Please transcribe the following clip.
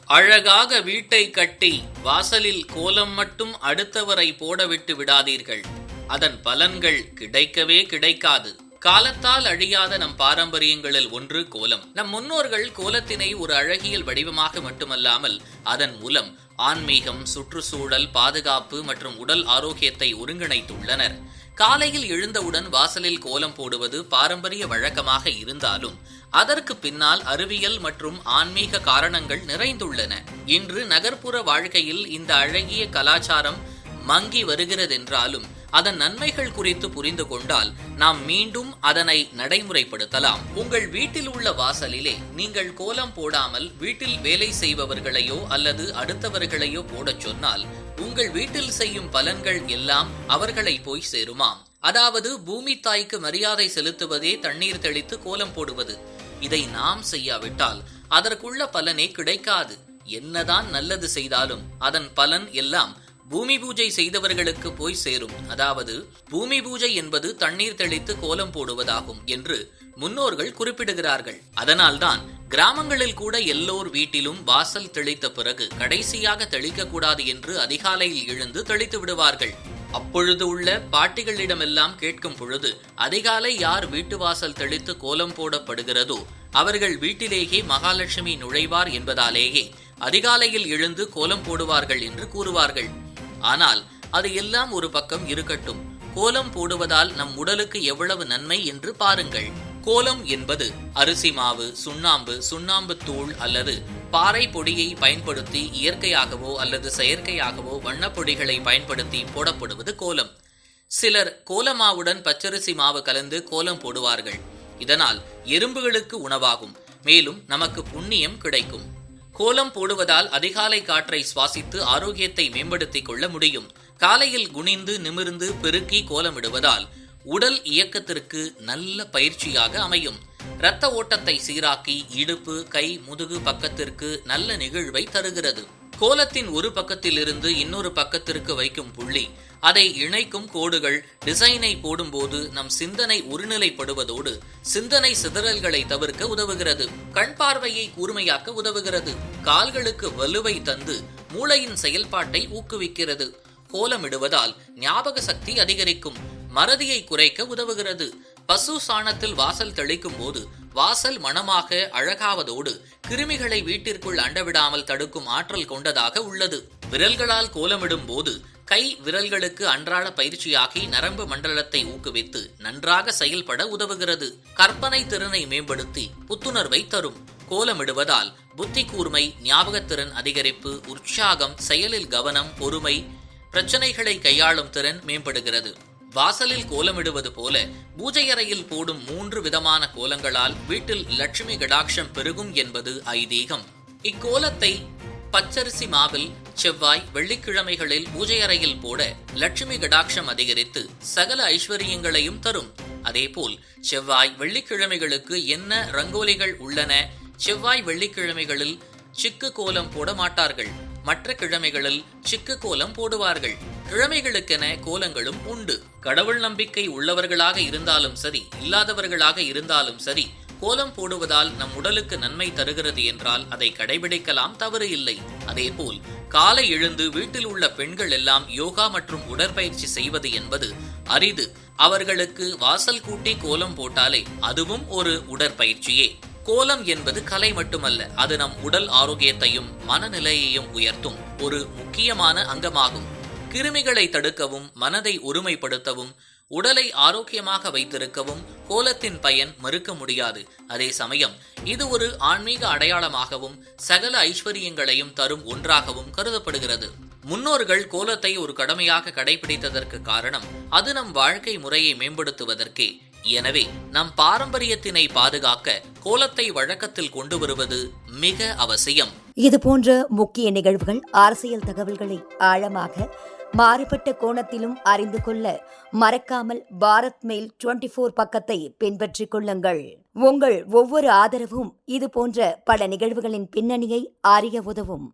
அழகாக வீட்டை கட்டி வாசலில் கோலம் மட்டும் அடுத்தவரை போடவிட்டு விடாதீர்கள். அதன் பலன்கள் கிடைக்கவே கிடைக்காது. காலத்தால் அழியாத நம் பாரம்பரியங்களில் ஒன்று கோலம். நம் முன்னோர்கள் கோலத்தினை ஒரு அழகியல் வடிவமாக மட்டுமல்லாமல் அதன் மூலம் ஆன்மீகம், சுற்றுச்சூழல், பாதுகாப்பு மற்றும் உடல் ஆரோக்கியத்தை ஒருங்கிணைத்துள்ளனர். காலையில் எழுந்தவுடன் வாசலில் கோலம் போடுவது பாரம்பரிய வழக்கமாக இருந்தாலும் அதற்கு பின்னால் அறிவியல் மற்றும் ஆன்மீக காரணங்கள் நிறைந்துள்ளன. இன்று நகர்ப்புற வாழ்க்கையில் இந்த அழகிய கலாச்சாரம் மங்கி வருகிறதென்றாலும் அதன் நன்மைகள் குறித்து புரிந்து கொண்டால் நாம் மீண்டும் அதனை நடைமுறைப்படுத்தலாம். உங்கள் வீட்டில் உள்ள வாசலிலே நீங்கள் கோலம் போடாமல் வீட்டில் வேலை செய்பவர்களையோ அல்லது அடுத்தவர்களையோ போடச் சொன்னால் உங்கள் வீட்டில் செய்யும் பலன்கள் எல்லாம் அவர்களை போய் சேருமாம். அதாவது பூமி தாய்க்கு மரியாதை செலுத்துவதே தண்ணீர் தெளித்து கோலம் போடுவது. இதை நாம் செய்யாவிட்டால் அதற்குள்ள பலனே கிடைக்காது. என்னதான் நல்லது செய்தாலும் அதன் பலன் எல்லாம் பூமி பூஜை செய்தவர்களுக்கு போய் சேரும். அதாவது பூமி பூஜை என்பது தண்ணீர் தெளித்து கோலம் போடுவதாகும் என்று முன்னோர்கள் குறிப்பிடுகிறார்கள். அதனால்தான் கிராமங்களில் கூட எல்லோர் வீட்டிலும் வாசல் தெளித்த பிறகு கடைசியாக தெளிக்க கூடாது என்று அதிகாலையில் எழுந்து தெளித்து விடுவார்கள். அப்பொழுது உள்ள பாட்டிகளிடமெல்லாம் கேட்கும் பொழுது அதிகாலை யார் வீட்டு வாசல் தெளித்து கோலம் போடப்படுகிறதோ அவர்கள் வீட்டிலேயே மகாலட்சுமி நுழைவார் என்பதாலேயே அதிகாலையில் எழுந்து கோலம் போடுவார்கள் என்று கூறுவார்கள். ஆனால் அது எல்லாம் ஒரு பக்கம் இருக்கட்டும். கோலம் போடுவதால் நம் உடலுக்கு எவ்வளவு நன்மை என்று பாருங்கள். கோலம் என்பது அரிசி மாவு, சுண்ணாம்பு தூள் அல்லது பாறை பொடியை பயன்படுத்தி இயற்கையாகவோ அல்லது செயற்கையாகவோ வண்ணப்பொடிகளை பயன்படுத்தி போடப்படுவது கோலம். சிலர் கோலமாவுடன் பச்சரிசி மாவு கலந்து கோலம் போடுவார்கள். இதனால் எறும்புகளுக்கு உணவாகும், மேலும் நமக்கு புண்ணியம் கிடைக்கும். கோலம் போடுவதால் அதிகாலை காற்றை சுவாசித்து ஆரோக்கியத்தை மேம்படுத்திக் கொள்ள முடியும். காலையில் குனிந்து நிமிர்ந்து பெருக்கி கோலமிடுவதால் உடல் இயக்கத்திற்கு நல்ல பயிற்சியாக அமையும். இரத்த ஓட்டத்தை சீராக்கி இடுப்பு, கை, முதுகு பக்கத்திற்கு நல்ல நிகழ்வை தருகிறது. கோலத்தின் ஒரு பக்கத்திலிருந்து இன்னொரு பக்கத்திற்கு வைக்கும் புள்ளி, அதை இணைக்கும் கோடுகள், டிசைனை போடும்போது நம் சிந்தனை ஒருநிலைப்படுவதோடு சிந்தனை சிதறல்களை தவிர்க்க உதவுகிறது. கண் பார்வையை கூர்மையாக்க உதவுகிறது. கால்களுக்கு வலுவை தந்து மூளையின் செயல்பாட்டை ஊக்குவிக்கிறது. கோலமிடுவதால் ஞாபக சக்தி அதிகரிக்கும், மறதியை குறைக்க உதவுகிறது. பசு சாணத்தில் வாசல் தெளிக்கும் போது வாசல் மணமாக அழகாவதோடு கிருமிகளை வீட்டிற்குள் அண்டவிடாமல் தடுக்கும் ஆற்றல் கொண்டதாக உள்ளது. விரல்களால் கோலமிடும் போது கை விரல்களுக்கு அன்றாட பயிற்சியாகி நரம்பு மண்டலத்தை ஊக்குவித்து நன்றாக செயல்பட உதவுகிறது. கற்பனை திறனை மேம்படுத்தி புத்துணர்வை தரும். கோலமிடுவதால் புத்தி கூர்மை, ஞாபகத்திறன் அதிகரிப்பு, உற்சாகம், செயலில் கவனம், பொறுமை, பிரச்சனைகளை கையாளும் திறன் மேம்படுகிறது. வாசலில் கோலமிடுவது போல பூஜை அறையில் போடும் 3 விதமான கோலங்களால் வீட்டில் லட்சுமி கடாட்சம் பெருகும் என்பது ஐதீகம். இக்கோலத்தை பச்சரிசி மாவில் செவ்வாய், வெள்ளிக்கிழமைகளில் பூஜை அறையில் போட லட்சுமி கடாட்சம் அதிகரித்து சகல ஐஸ்வர்யங்களையும் தரும். அதேபோல் செவ்வாய், வெள்ளிக்கிழமைகளுக்கு என்ன ரங்கோலிகள் உள்ளன? செவ்வாய், வெள்ளிக்கிழமைகளில் சிக்கு கோலம் போட மாட்டார்கள். மற்ற கிழமைகளில் சிக்கு கோலம் போடுவார்கள். கிழமைகளுக்கென கோலங்களும் உண்டு. கடவுள் நம்பிக்கை உள்ளவர்களாக இருந்தாலும் சரி, இல்லாதவர்களாக இருந்தாலும் சரி, கோலம் போடுவதால் நம் உடலுக்கு நன்மை தருகிறது என்றால் அதை கடைபிடிக்கலாம், தவறு இல்லை. அதேபோல் காலை எழுந்து வீட்டில் உள்ள பெண்கள் எல்லாம் யோகா மற்றும் உடற்பயிற்சி செய்வது என்பது அரிது. அவர்களுக்கு வாசல் கூட்டி கோலம் போட்டாலே அதுவும் ஒரு உடற்பயிற்சியே. கோலம் என்பது கலை மட்டுமல்ல, அது நம் உடல் ஆரோக்கியத்தையும் மனநிலையையும் உயர்த்தும் ஒரு முக்கியமான அங்கமாகும். கிருமிகளை தடுக்கவும், மனதை ஒருமைப்படுத்தவும், உடலை ஆரோக்கியமாக வைத்திருக்கவும் கோலத்தின் பயன் மறுக்க முடியாது. அதே சமயம் இது ஒரு ஆன்மீக அடையாளமாகவும் சகல ஐஸ்வர்யங்களையும் தரும் ஒன்றாகவும் கருதப்படுகிறது. முன்னோர்கள் கோலத்தை ஒரு கடமையாக கடைபிடித்ததற்கு காரணம் அது நம் வாழ்க்கை முறையை மேம்படுத்துவதற்கே. எனவே நம் பாரம்பரியத்தினை பாதுகாக்க கோலத்தை வழக்கத்தில் கொண்டு வருவது மிக அவசியம். இது போன்ற முக்கிய நிகழ்வுகள், அரசியல் தகவல்களை ஆழமாக மாறுபட்ட கோணத்திலும் அறிந்து கொள்ள மறக்காமல் பாரத் மெயில் 24 பக்கத்தை பின்பற்றிக் கொள்ளுங்கள். உங்கள் ஒவ்வொரு ஆதரவும் இது போன்ற பல நிகழ்வுகளின் பின்னணியை அறிய உதவும்.